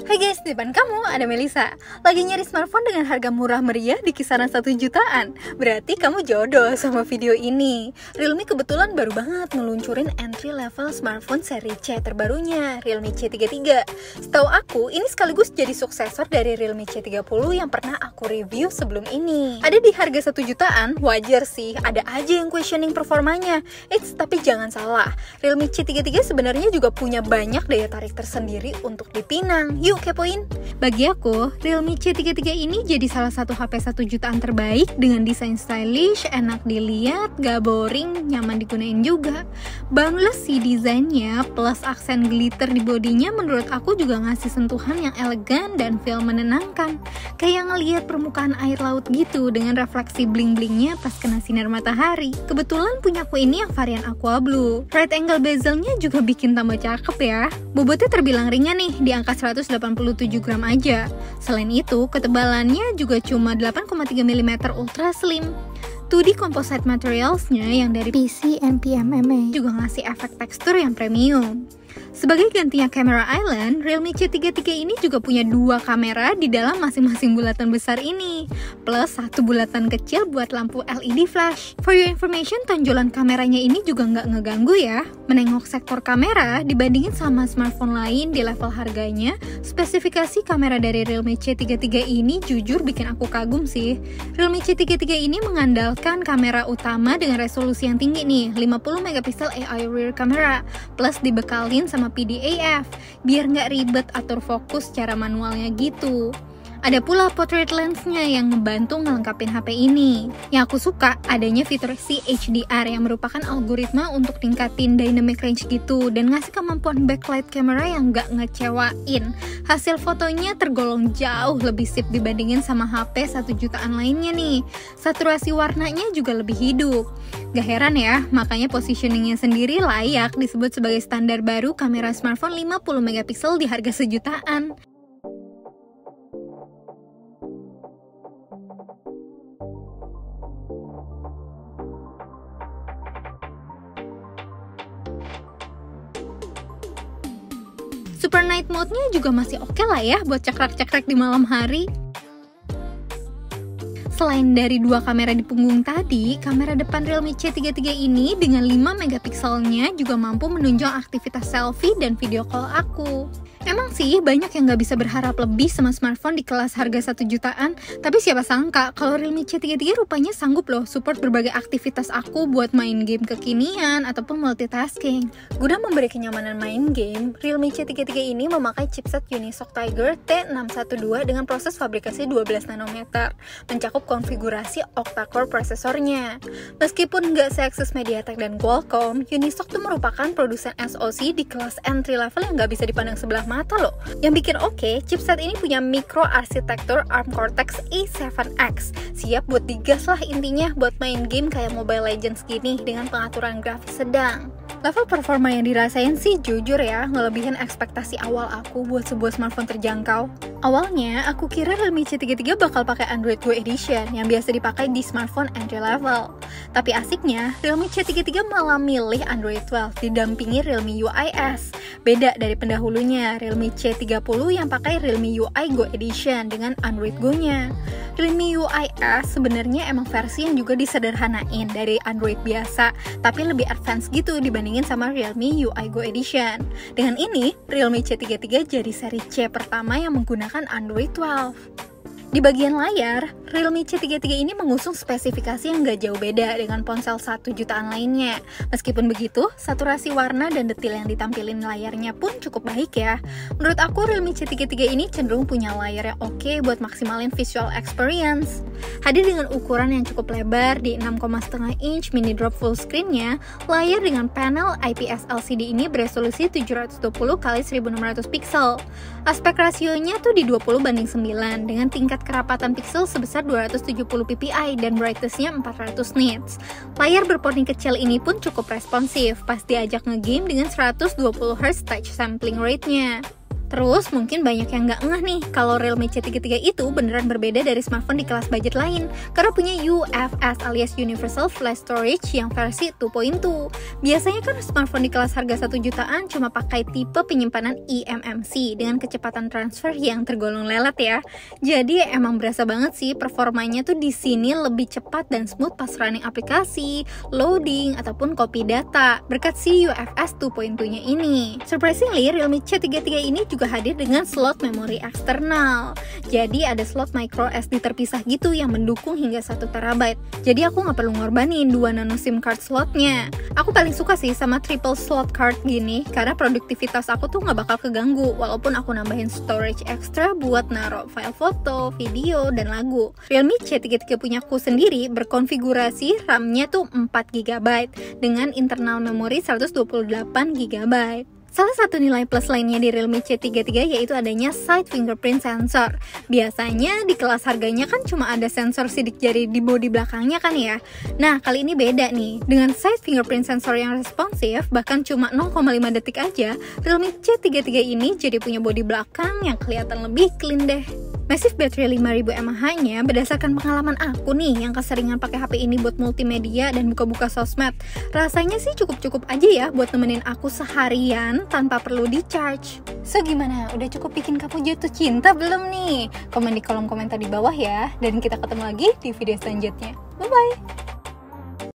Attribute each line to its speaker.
Speaker 1: Hai guys, di depan kamu ada Melisa. Lagi nyari smartphone dengan harga murah meriah di kisaran 1 jutaan. Berarti kamu jodoh sama video ini. Realme kebetulan baru banget ngeluncurin entry level smartphone seri C terbarunya, Realme C33. Setahu aku, ini sekaligus jadi suksesor dari Realme C30 yang pernah aku review sebelum ini. Ada di harga 1 jutaan, wajar sih, ada aja yang questioning performanya. Tapi jangan salah, Realme C33 sebenarnya juga punya banyak daya tarik tersendiri untuk dipinang. Yuk kepoin. Bagi aku, Realme C33 ini jadi salah satu HP 1 jutaan terbaik dengan desain stylish, enak dilihat, gak boring, nyaman digunain juga. Boundless sih desainnya, plus aksen glitter di bodinya menurut aku juga ngasih sentuhan yang elegan dan feel menenangkan. Kayak ngelihat permukaan air laut gitu dengan refleksi bling-blingnya pas kena sinar matahari. Kebetulan punya aku ini yang varian aqua blue. Right angle bezelnya juga bikin tambah cakep ya. Bobotnya terbilang ringan nih, di angka 187 gram aja. Selain itu, ketebalannya juga cuma 8,3 mm ultra slim. 2D composite materialsnya yang dari PC NPM MMA juga ngasih efek tekstur yang premium. Sebagai gantinya kamera island, Realme C33 ini juga punya 2 kamera di dalam masing-masing bulatan besar ini, plus 1 bulatan kecil buat lampu LED flash. For your information, tonjolan kameranya ini juga nggak ngeganggu ya. Menengok sektor kamera, dibandingin sama smartphone lain di level harganya, spesifikasi kamera dari Realme C33 ini jujur bikin aku kagum sih. Realme C33 ini mengandalkan kamera utama dengan resolusi yang tinggi nih, 50 megapiksel AI rear camera, plus dibekalin sama PDAF, biar nggak ribet atur fokus secara manualnya gitu. Ada pula portrait lensnya yang ngebantu ngelengkapin HP ini. Yang aku suka adanya fitur CHDR yang merupakan algoritma untuk tingkatin dynamic range gitu dan ngasih kemampuan backlight camera yang nggak ngecewain. Hasil fotonya tergolong jauh lebih sip dibandingin sama HP 1 jutaan lainnya nih. Saturasi warnanya juga lebih hidup. Gak heran ya, makanya positioningnya sendiri layak disebut sebagai standar baru kamera smartphone 50 megapiksel di harga sejutaan. Super night mode-nya juga masih oke lah ya buat cekrek-cekrek di malam hari. Selain dari 2 kamera di punggung tadi, kamera depan Realme C33 ini dengan 5 megapikselnya juga mampu menunjang aktivitas selfie dan video call aku. Emang sih banyak yang gak bisa berharap lebih sama smartphone di kelas harga 1 jutaan, tapi siapa sangka kalau Realme C33 rupanya sanggup loh support berbagai aktivitas aku buat main game kekinian ataupun multitasking. Guna memberi kenyamanan main game, Realme C33 ini memakai chipset Unisoc Tiger T612 dengan proses fabrikasi 12 nanometer, mencakup konfigurasi octa-core prosesornya. Meskipun nggak se-eksis MediaTek dan Qualcomm, Unisoc tuh merupakan produsen SoC di kelas entry level yang nggak bisa dipandang sebelah mata loh. Yang bikin oke, chipset ini punya micro arsitektur ARM Cortex A7X, siap buat digas lah intinya buat main game kayak Mobile Legends gini dengan pengaturan grafis sedang. Level performa yang dirasain sih jujur ya, ngelebihin ekspektasi awal aku buat sebuah smartphone terjangkau. Awalnya, aku kira Realme C33 bakal pakai Android Go Edition yang biasa dipakai di smartphone entry level. Tapi asiknya, Realme C33 malah milih Android 12 didampingi Realme UI S. Beda dari pendahulunya, Realme C30 yang pakai Realme UI Go Edition dengan Android Go-nya. Realme UI S sebenarnya emang versi yang juga disederhanain dari Android biasa, tapi lebih advance gitu dibandingin sama Realme UI Go Edition. Dengan ini, Realme C33 jadi seri C pertama yang menggunakan Android 12. Di bagian layar, Realme C33 ini mengusung spesifikasi yang gak jauh beda dengan ponsel 1 jutaan lainnya. Meskipun begitu, saturasi warna dan detail yang ditampilin layarnya pun cukup baik ya. Menurut aku, Realme C33 ini cenderung punya layar yang oke buat maksimalin visual experience. Hadir dengan ukuran yang cukup lebar di 6,5 inch mini drop full screen-nya, layar dengan panel IPS LCD ini beresolusi 720x1600 pixel. Aspek rasionya tuh di 20:9 dengan tingkat kerapatan pixel sebesar 270 ppi dan brightness-nya 400 nits. Layar berponi kecil ini pun cukup responsif pas diajak ngegame dengan 120 Hz touch sampling rate-nya. Terus mungkin banyak yang nggak ngeh nih kalau Realme C33 itu beneran berbeda dari smartphone di kelas budget lain karena punya UFS alias Universal Flash Storage yang versi 2.2. Biasanya kan smartphone di kelas harga 1 jutaan cuma pakai tipe penyimpanan eMMC dengan kecepatan transfer yang tergolong lelet ya. Jadi emang berasa banget sih performanya tuh di sini lebih cepat dan smooth pas running aplikasi, loading ataupun copy data berkat si UFS 2.2-nya ini. Surprisingly, Realme C33 ini juga hadir dengan slot memori eksternal. Jadi ada slot micro SD terpisah gitu yang mendukung hingga 1 TB. Jadi aku nggak perlu ngorbanin 2 nano SIM card slotnya. Aku paling suka sih sama triple slot card gini karena produktivitas aku tuh nggak bakal keganggu walaupun aku nambahin storage ekstra buat naruh file foto, video, dan lagu. Realme C33 punyaku sendiri berkonfigurasi RAM-nya tuh 4 GB dengan internal memori 128 GB. Salah satu nilai plus lainnya di Realme C33 yaitu adanya side fingerprint sensor. Biasanya di kelas harganya kan cuma ada sensor sidik jari di bodi belakangnya kan ya. Nah, kali ini beda nih. Dengan side fingerprint sensor yang responsif, bahkan cuma 0,5 detik aja, Realme C33 ini jadi punya bodi belakang yang kelihatan lebih clean deh. Massive battery 5000 mAh-nya berdasarkan pengalaman aku nih yang keseringan pakai HP ini buat multimedia dan buka-buka sosmed. Rasanya sih cukup-cukup aja ya buat nemenin aku seharian tanpa perlu di-charge. So gimana? Udah cukup bikin kamu jatuh cinta belum nih? Komen di kolom komentar di bawah ya. Dan kita ketemu lagi di video selanjutnya. Bye-bye!